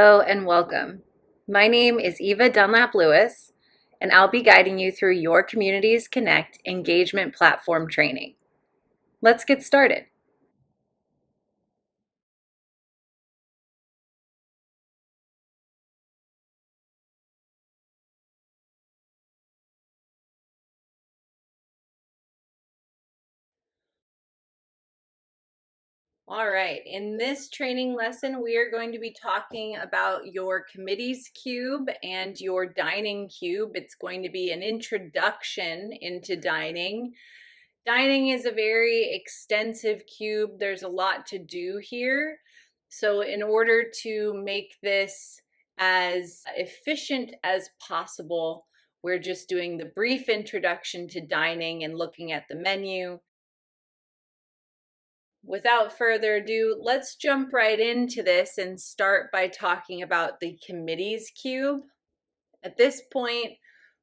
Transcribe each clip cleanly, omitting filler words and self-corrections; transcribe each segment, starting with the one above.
Hello and welcome. My name is Eva Dunlap Lewis, and I'll be guiding you through your Communities Connect engagement platform training. Let's get started. All right, in this training lesson, we are going to be talking about your committees cube and your dining cube. It's going to be an introduction into dining. Dining is a very extensive cube. There's a lot to do here. So in order to make this as efficient as possible, we're just doing the brief introduction to dining and looking at the menu. Without further ado, let's jump right into this and start by talking about the committees cube. At this point,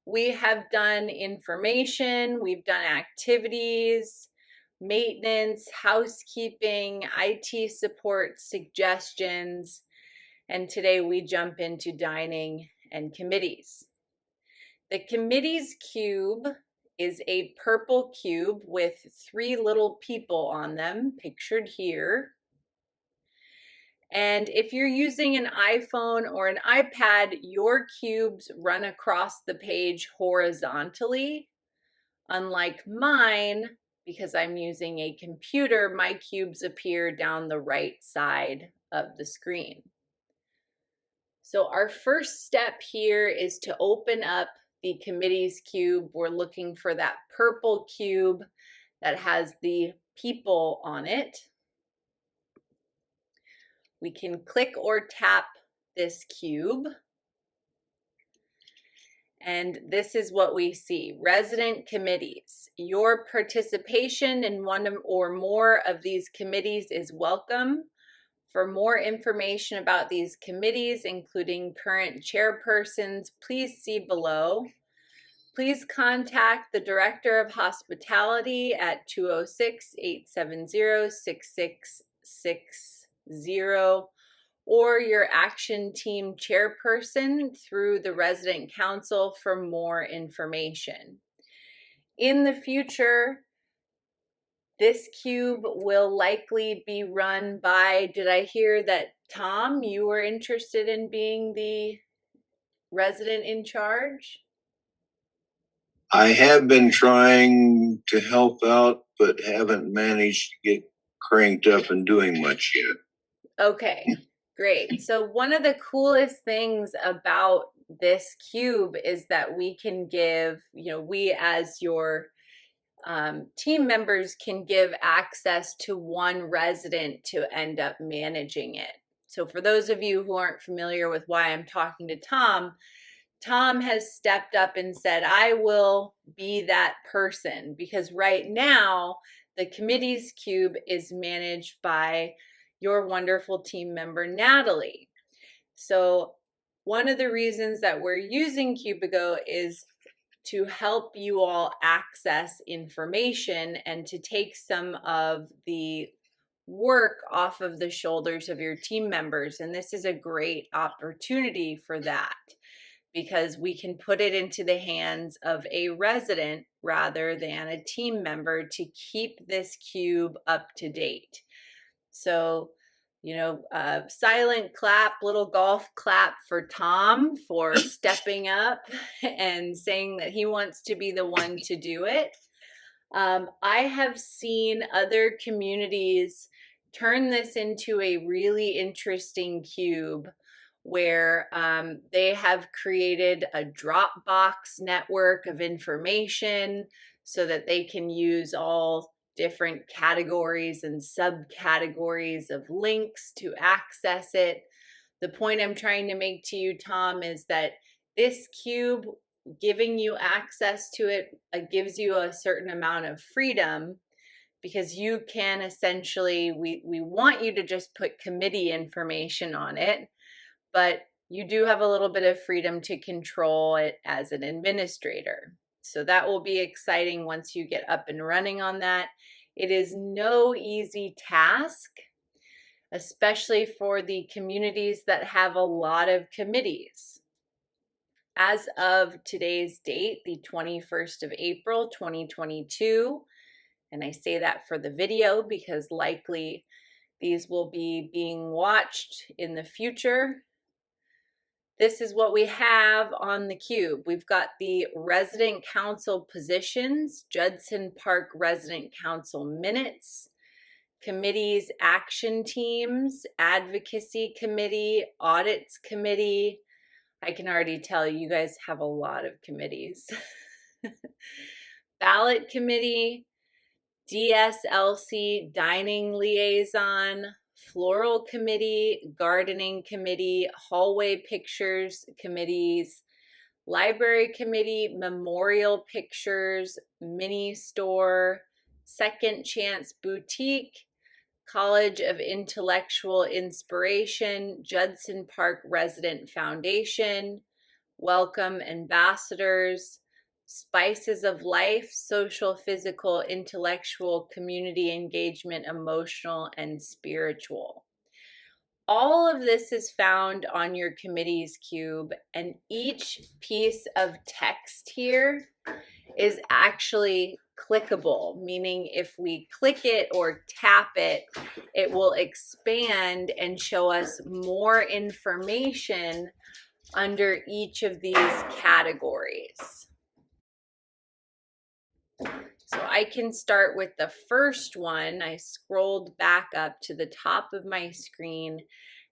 we have done information, we've done activities, maintenance, housekeeping, IT support, suggestions, and today we jump into dining and committees. The committees cube is a purple cube with 3 little people on them, pictured here. And if you're using an iPhone or an iPad, your cubes run across the page horizontally. Unlike mine, because I'm using a computer, my cubes appear down the right side of the screen. So our first step here is to open up the committees cube. We're looking for that purple cube that has the people on it. We can click or tap this cube. And this is what we see. Resident committees. Your participation in one or more of these committees is welcome. For more information about these committees, including current chairpersons, please see below. Please contact the Director of Hospitality at 206-870-6660 or your action team chairperson through the resident council for more information. In the future, this cube will likely be run by, did I hear that Tom, you were interested in being the resident in charge? I have been trying to help out, but haven't managed to get cranked up and doing much yet. Okay, great. So one of the coolest things about this cube is that we can give, we as your team members can give access to one resident to end up managing it. So for those of you who aren't familiar with why I'm talking to Tom, Tom has stepped up and said, I will be that person, because right now the committees cube is managed by your wonderful team member, Natalie. So one of the reasons that we're using Cubigo is to help you all access information and to take some of the work off of the shoulders of your team members. And this is a great opportunity for that, because we can put it into the hands of a resident rather than a team member to keep this cube up to date. So, silent clap, little golf clap for Tom for stepping up and saying that he wants to be the one to do it. I have seen other communities turn this into a really interesting cube where they have created a Dropbox network of information so that they can use all different categories and subcategories of links to access it. The point I'm trying to make to you, Tom, is that this cube, giving you access to it, gives you a certain amount of freedom, because you can essentially, we want you to just put committee information on it, but you do have a little bit of freedom to control it as an administrator. So that will be exciting once you get up and running on that. It is no easy task. especially for the communities that have a lot of committees. As of today's date, the 21st of April, 2022, and I say that for the video because likely these will be being watched in the future. This is what we have on the cube. We've got the resident council positions, Judson Park Resident Council minutes, committees, action teams, advocacy committee, audits committee. I can already tell you guys have a lot of committees. Ballot committee, DSLC dining liaison, floral committee, gardening committee, hallway pictures committees, library committee, memorial pictures, mini store, second chance boutique, College of Intellectual Inspiration, Judson Park Resident Foundation, Welcome Ambassadors, Spices of Life, social, physical, intellectual, community engagement, emotional, and spiritual. All of this is found on your committees cube, and each piece of text here is actually clickable, meaning if we click it or tap it, it will expand and show us more information under each of these categories. So I can start with the first one. I scrolled back up to the top of my screen,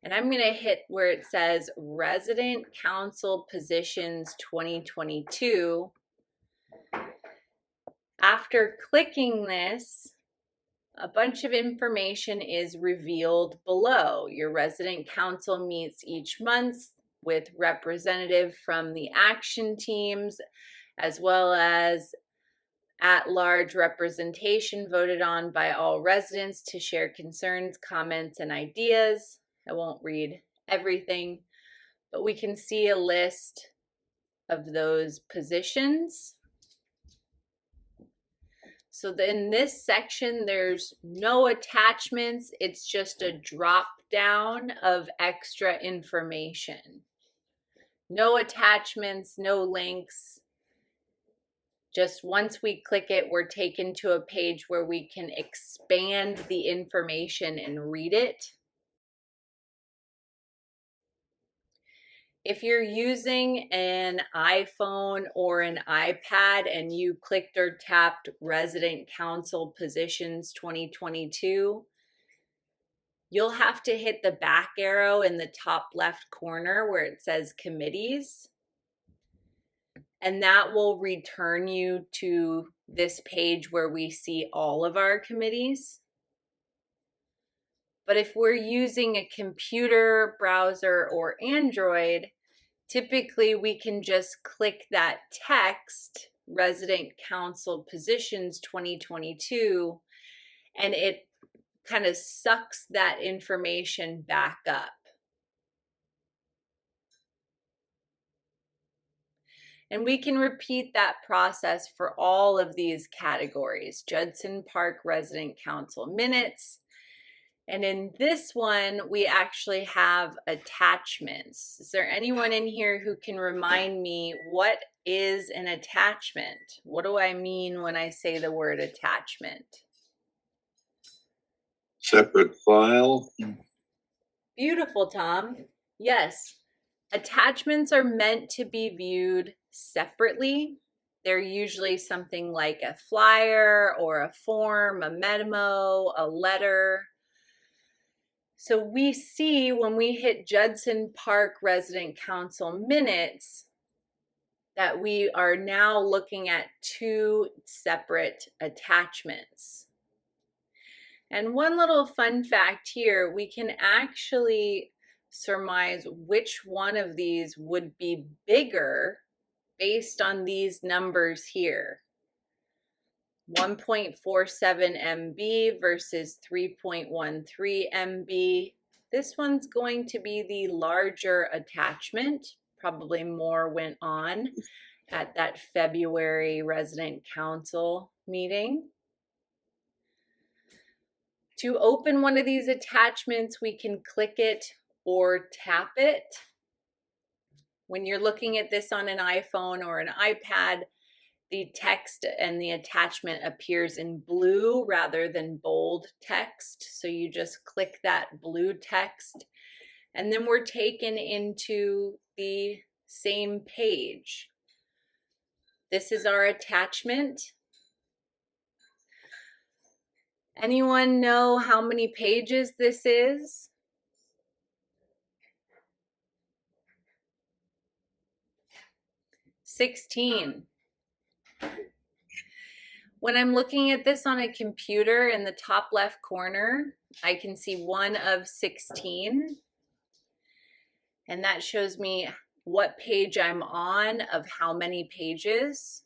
and I'm going to hit where it says Resident Council Positions 2022. After clicking this, a bunch of information is revealed below. Your resident council meets each month with representative from the action teams, as well as at-large representation voted on by all residents to share concerns, comments, and ideas. I won't read everything, but we can see a list of those positions. So in this section, there's no attachments. It's just a drop down of extra information. No attachments, no links. Just once we click it, we're taken to a page where we can expand the information and read it. If you're using an iPhone or an iPad and you clicked or tapped Resident Council Positions 2022, you'll have to hit the back arrow in the top left corner where it says Committees, and that will return you to this page where we see all of our committees. But if we're using a computer, browser, or Android, typically we can just click that text, Resident Council Positions 2022, and it kind of sucks that information back up. And we can repeat that process for all of these categories. Judson Park Resident Council minutes. And in this one, we actually have attachments. Is there anyone in here who can remind me what is an attachment? What do I mean when I say the word attachment? Separate file. Beautiful, Tom. Yes. Attachments are meant to be viewed separately. They're usually something like a flyer or a form, a memo, a letter. So we see when we hit Judson Park Resident Council minutes that we are now looking at two separate attachments. And one little fun fact here, we can actually surmise which one of these would be bigger based on these numbers here. 1.47 MB versus 3.13 MB. This one's going to be the larger attachment. Probably more went on at that February resident council meeting. To open one of these attachments, we can click it or tap it. When you're looking at this on an iPhone or an iPad, the text and the attachment appears in blue rather than bold text. So you just click that blue text, and then we're taken into the same page. This is our attachment. Anyone know how many pages this is? 16. When I'm looking at this on a computer in the top left corner, I can see 1 of 16. And that shows me what page I'm on of how many pages.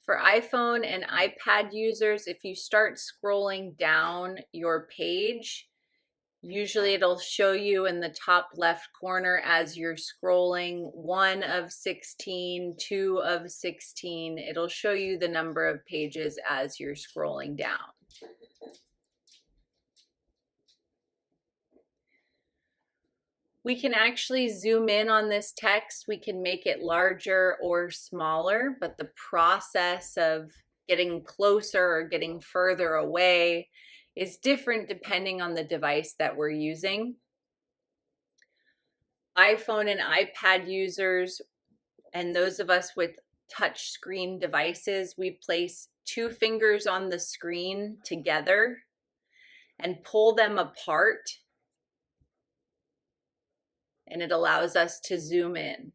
For iPhone and iPad users, if you start scrolling down your page, usually it'll show you in the top left corner as you're scrolling 1 of 16, 2 of 16. It'll show you the number of pages as you're scrolling down. We can actually zoom in on this text. We can make it larger or smaller, but the process of getting closer or getting further away is different depending on the device that we're using. iPhone and iPad users and those of us with touch screen devices, we place 2 fingers on the screen together and pull them apart, and it allows us to zoom in.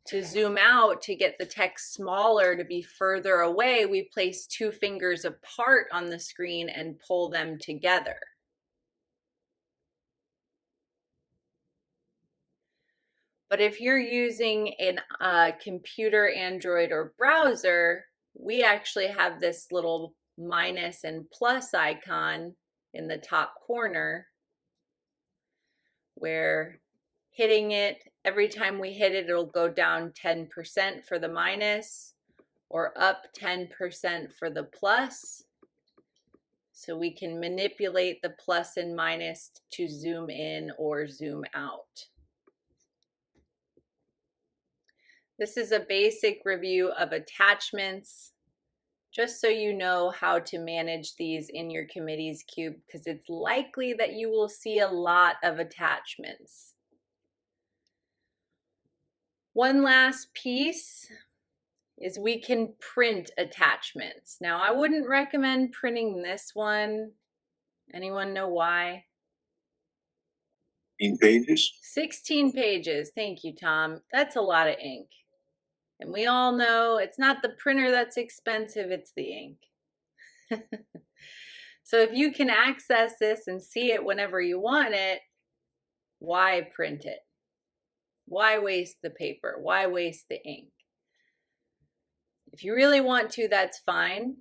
To zoom out, to get the text smaller, to be further away, we place 2 fingers apart on the screen and pull them together. But if you're using a computer, Android, or browser, we actually have this little minus and plus icon in the top corner where hitting it, every time we hit it, it'll go down 10% for the minus or up 10% for the plus. So we can manipulate the plus and minus to zoom in or zoom out. This is a basic review of attachments, just so you know how to manage these in your committee's cube, because it's likely that you will see a lot of attachments. One last piece is we can print attachments. Now, I wouldn't recommend printing this one. Anyone know why? 16 pages? 16 pages. Thank you, Tom. That's a lot of ink. And we all know it's not the printer that's expensive, it's the ink. So if you can access this and see it whenever you want it, why print it? Why waste the paper? Why waste the ink? If you really want to, that's fine.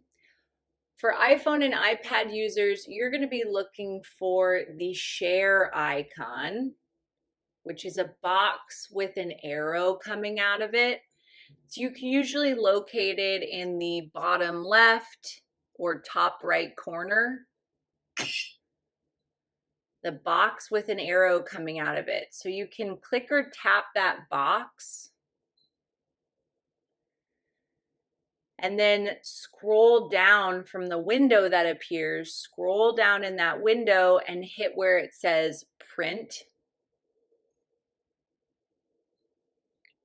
For iPhone and iPad users, you're going to be looking for the share icon, which is a box with an arrow coming out of it. It's usually located in the bottom left or top right corner. The box with an arrow coming out of it. So you can click or tap that box and then scroll down from the window that appears, scroll down in that window and hit where it says print.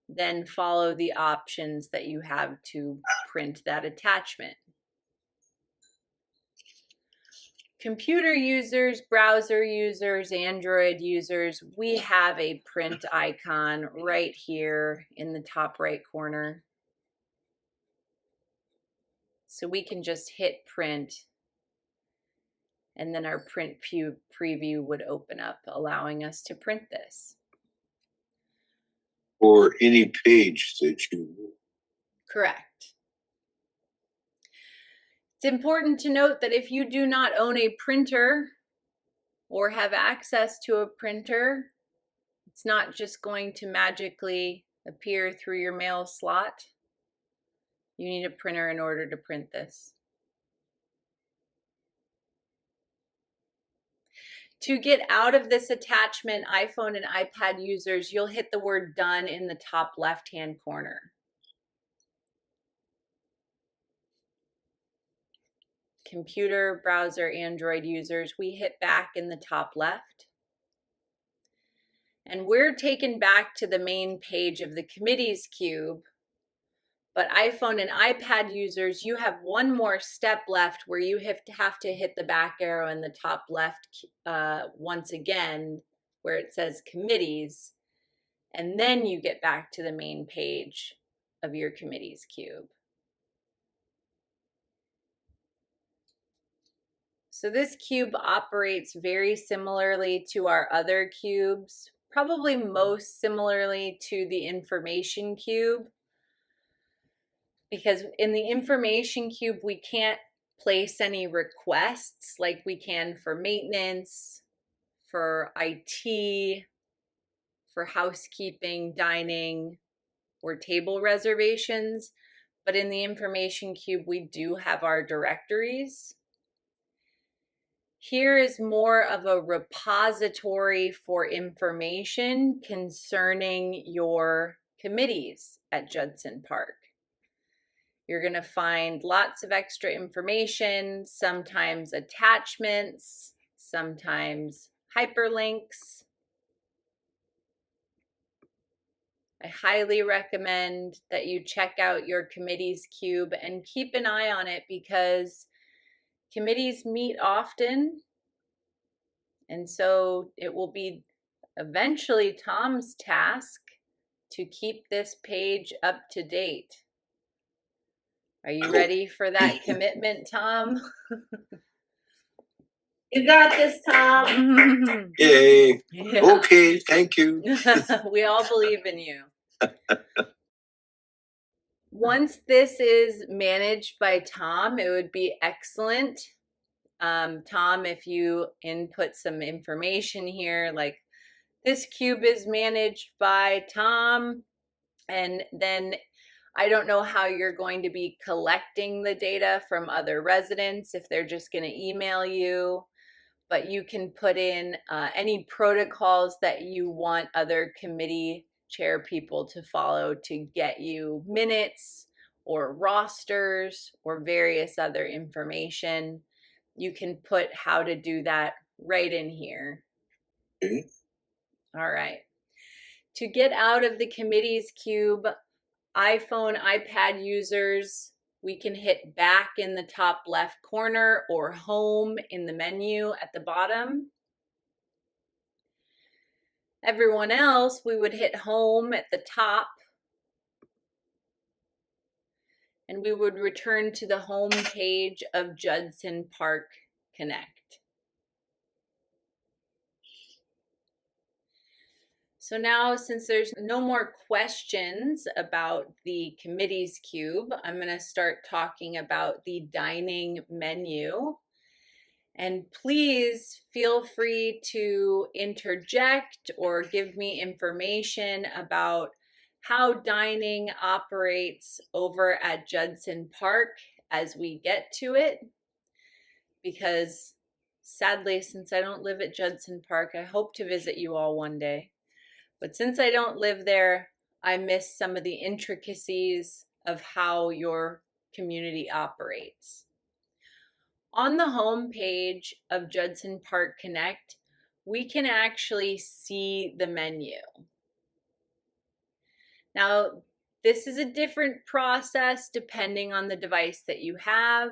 Then follow the options that you have to print that attachment. Computer users, browser users, Android users, we have a print icon right here in the top right corner. So we can just hit print, and then our print preview would open up, allowing us to print this. Or any page that you... Correct. It's important to note that if you do not own a printer or have access to a printer, it's not just going to magically appear through your mail slot. You need a printer in order to print this. To get out of this attachment, iPhone and iPad users, you'll hit the word done in the top left-hand corner. Computer, browser, Android users, we hit back in the top left. And we're taken back to the main page of the committees cube. But iPhone and iPad users, you have one more step left where you have to hit the back arrow in the top left once again, where it says committees, and then you get back to the main page of your committees cube. So this cube operates very similarly to our other cubes, probably most similarly to the information cube, because in the information cube, we can't place any requests like we can for maintenance, for IT, for housekeeping, dining, or table reservations. But in the information cube, we do have our directories. Here is more of a repository for information concerning your committees at Judson Park. You're going to find lots of extra information, sometimes attachments, sometimes hyperlinks. I highly recommend that you check out your committees cube and keep an eye on it because committees meet often. And so it will be eventually Tom's task to keep this page up to date. Are you ready for that commitment, Tom? You got this, Tom. Yay. Yeah. Okay, thank you. We all believe in you. Once this is managed by Tom, it would be excellent. Tom, if you input some information here, like this cube is managed by Tom, and then I don't know how you're going to be collecting the data from other residents, if they're just going to email you, but you can put in any protocols that you want other committee chair people to follow to get you minutes or rosters or various other information. You can put how to do that right in here. Okay. All right. To get out of the committees cube, iPhone, iPad users, we can hit back in the top left corner or home in the menu at the bottom. Everyone else, we would hit home at the top and we would return to the home page of Judson Park Connect. So now, since there's no more questions about the committees cube, I'm going to start talking about the dining menu. And please feel free to interject or give me information about how dining operates over at Judson Park as we get to it. Because sadly, since I don't live at Judson Park, I hope to visit you all one day. But since I don't live there, I miss some of the intricacies of how your community operates. On the home page of Judson Park Connect, we can actually see the menu. Now, this is a different process depending on the device that you have.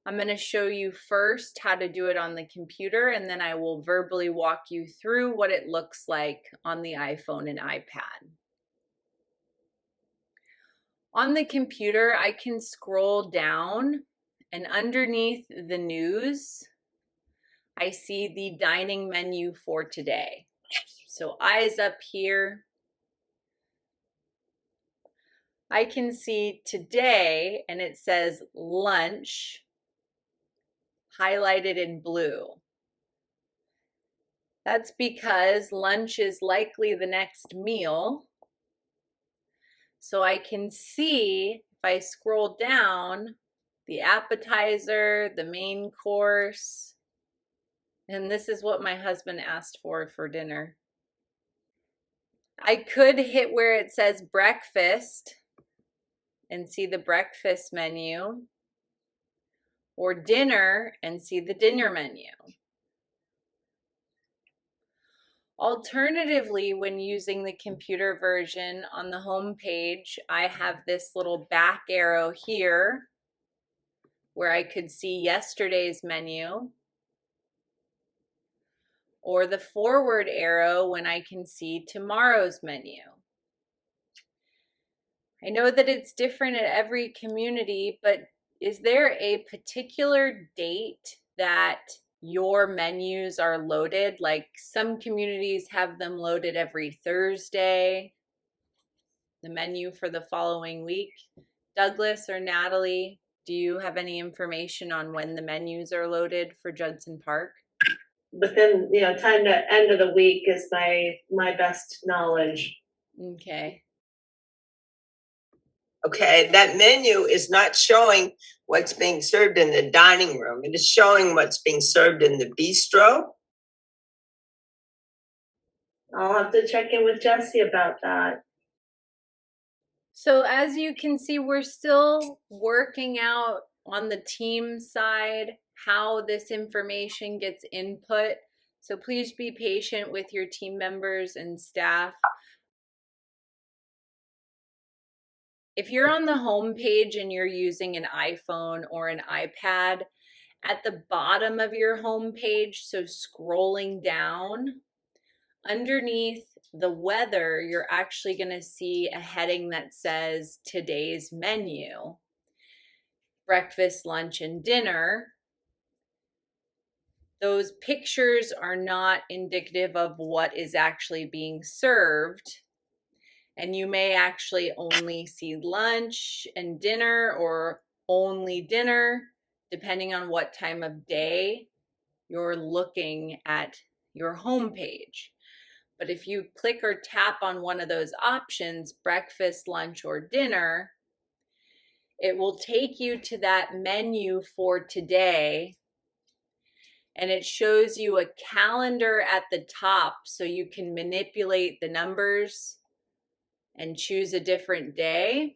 I'm going to show you first how to do it on the computer, and then I will verbally walk you through what it looks like on the iPhone and iPad. On the computer, I can scroll down, and underneath the news, I see the dining menu for today. So eyes up here. I can see today, and it says lunch, highlighted in blue. That's because lunch is likely the next meal. So I can see, if I scroll down, the appetizer, the main course, and this is what my husband asked for dinner. I could hit where it says breakfast and see the breakfast menu, or dinner and see the dinner menu. Alternatively, when using the computer version on the home page, I have this little back arrow here where I could see yesterday's menu, or the forward arrow when I can see tomorrow's menu. I know that it's different at every community, but is there a particular date that your menus are loaded? Like some communities have them loaded every Thursday, the menu for the following week. Douglas or Natalie, do you have any information on when the menus are loaded for Judson Park? Within, time to end of the week is my best knowledge. Okay. Okay, that menu is not showing what's being served in the dining room. It is showing what's being served in the bistro. I'll have to check in with Jesse about that. So as you can see, we're still working out on the team side how this information gets input. So please be patient with your team members and staff. If you're on the home page and you're using an iPhone or an iPad, at the bottom of your home page, so scrolling down, underneath the weather, you're actually going to see a heading that says today's menu, breakfast, lunch, and dinner. Those pictures are not indicative of what is actually being served. And you may actually only see lunch and dinner, or only dinner, depending on what time of day you're looking at your home page. But if you click or tap on one of those options, breakfast, lunch, or dinner, it will take you to that menu for today. And it shows you a calendar at the top so you can manipulate the numbers and choose a different day.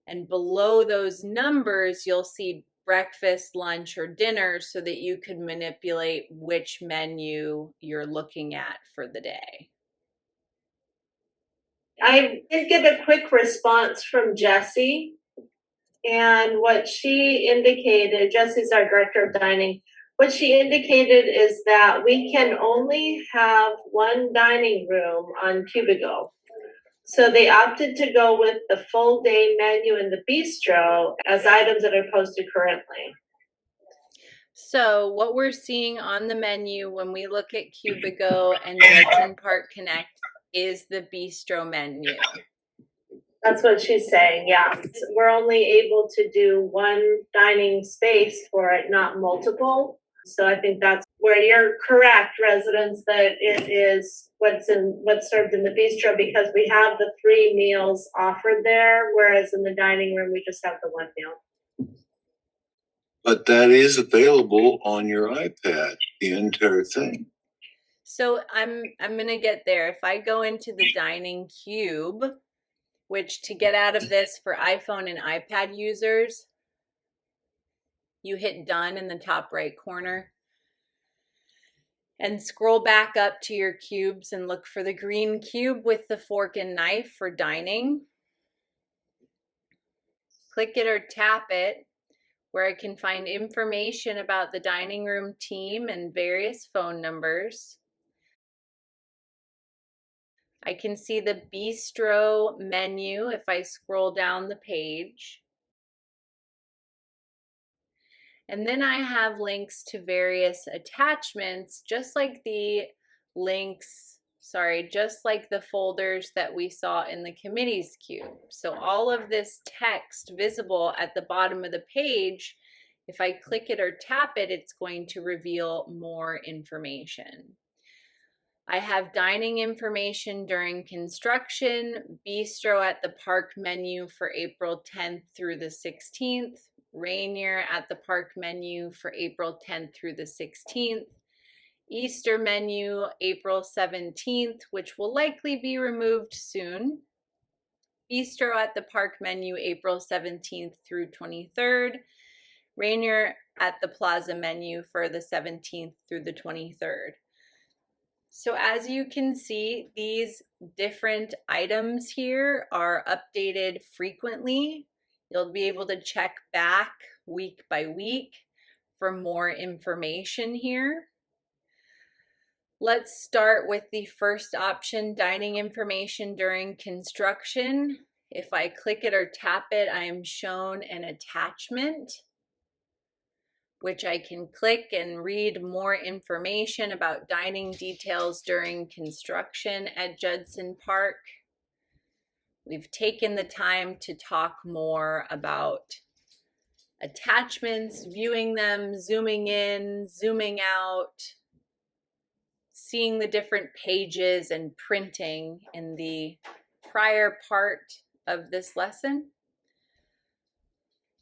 And below those numbers, you'll see breakfast, lunch, or dinner so that you can manipulate which menu you're looking at for the day. I did get a quick response from Jessie, and what she indicated, Jessie's our director of dining, what she indicated is that we can only have one dining room on Cubigo. So they opted to go with the full day menu in the bistro as items that are posted currently. So what we're seeing on the menu when we look at Cubigo and Judson Park Connect is the bistro menu. That's what she's saying, yeah. We're only able to do one dining space for it, not multiple. So I think that's where you're correct, residents, that it is what's served in the bistro, because we have the 3 meals offered there, whereas in the dining room we just have the 1 meal. But that is available on your iPad, the entire thing. So I'm gonna get there. If I go into the dining cube, which to get out of this for iPhone and iPad users, you hit done in the top right corner and scroll back up to your cubes and look for the green cube with the fork and knife for dining. Click it or tap it where I can find information about the dining room team and various phone numbers. I can see the bistro menu if I scroll down the page. And then I have links to various attachments, just like the folders that we saw in the committees cube. So all of this text visible at the bottom of the page, if I click it or tap it, it's going to reveal more information. I have dining information during construction, bistro at the park menu for April 10th through the 16th, Rainier at the park menu for April 10th through the 16th, Easter menu April 17th, which will likely be removed soon, bistro at the park menu April 17th through 23rd, Rainier at the plaza menu for the 17th through the 23rd. So as you can see, these different items here are updated frequently. You'll be able to check back week by week for more information here. Let's start with the first option, dining information during construction. If I click it or tap it, I am shown an attachment, which I can click and read more information about dining details during construction at Judson Park. We've taken the time to talk more about attachments, viewing them, zooming in, zooming out, seeing the different pages and printing in the prior part of this lesson.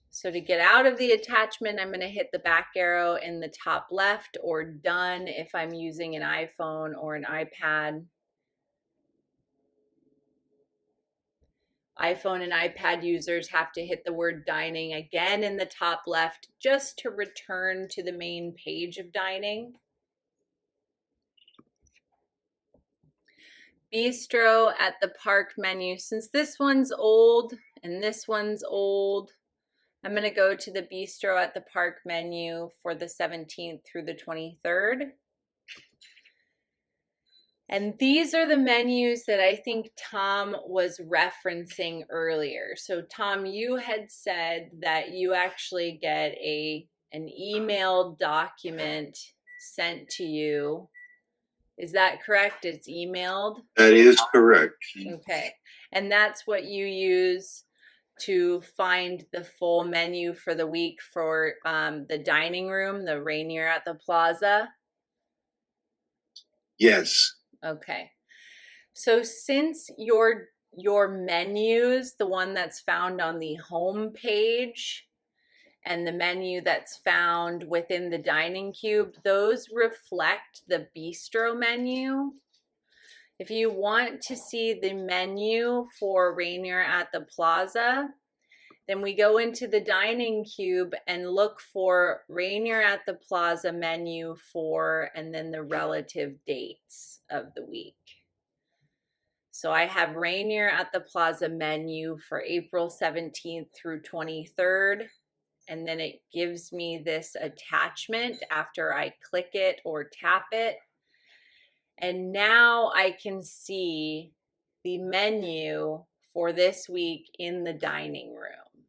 So to get out of the attachment, I'm going to hit the back arrow in the top left, or done if I'm using an iPhone or an iPad. iPhone and iPad users have to hit the word dining again in the top left just to return to the main page of dining. Bistro at the park menu. Since this one's old and this one's old, I'm going to go to the bistro at the park menu for the 17th through the 23rd. And these are the menus that I think Tom was referencing earlier. So Tom, you had said that you actually get an email document sent to you. Is that correct? It's emailed? That is correct. Okay. And that's what you use to find the full menu for the week for the dining room, the Rainier at the Plaza? Yes. Okay. So since your menus, the one that's found on the home page and the menu that's found within the dining cube, those reflect the bistro menu. If you want to see the menu for Rainier at the Plaza, then we go into the dining cube and look for Rainier at the Plaza menu for, and then the relative dates of the week. So I have Rainier at the Plaza menu for April 17th through 23rd. And then it gives me this attachment after I click it or tap it. And now I can see the menu for this week in the dining room.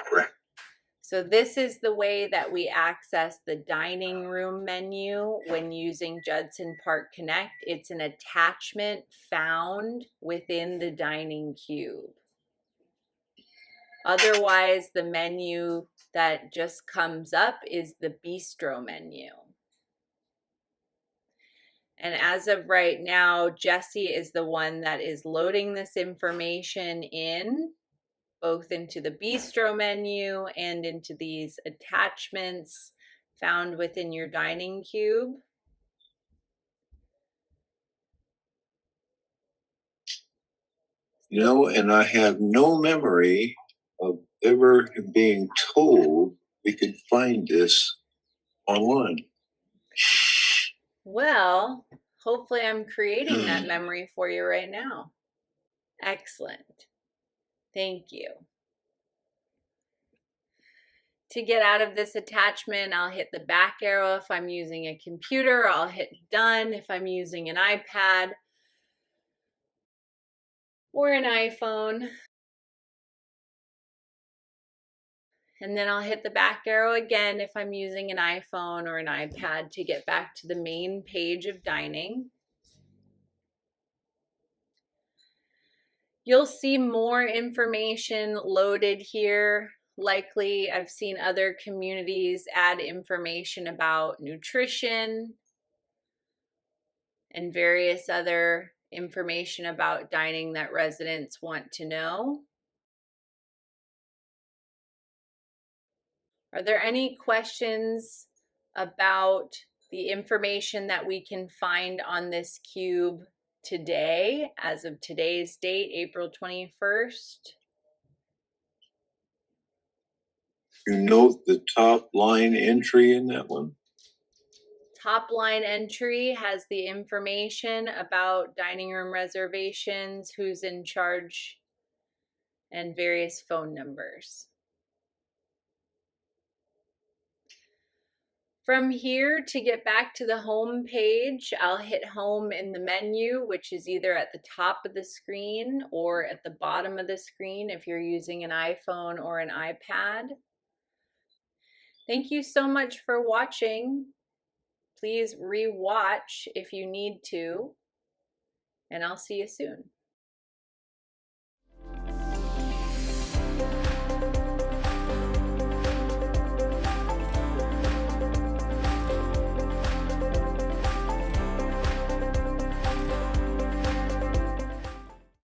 Correct. So this is the way that we access the dining room menu when using Judson Park Connect. It's an attachment found within the dining cube. Otherwise, the menu that just comes up is the bistro menu. And as of right now, Jessie is the one that is loading this information in, both into the bistro menu and into these attachments found within your dining cube. You know, and I have no memory of ever being told we could find this online. Well, hopefully I'm creating that memory for you right now. Excellent. Thank you. To get out of this attachment, I'll hit the back arrow if I'm using a computer. I'll hit done if I'm using an iPad or an iPhone. And then I'll hit the back arrow again if I'm using an iPhone or an iPad to get back to the main page of dining. You'll see more information loaded here. Likely, I've seen other communities add information about nutrition, and various other information about dining that residents want to know. Are there any questions about the information that we can find on this cube today, as of today's date, April 21st? You note the top line entry in that one? Top line entry has the information about dining room reservations, who's in charge, and various phone numbers. From here, to get back to the home page, I'll hit home in the menu, which is either at the top of the screen or at the bottom of the screen if you're using an iPhone or an iPad. Thank you so much for watching. Please re-watch if you need to, and I'll see you soon.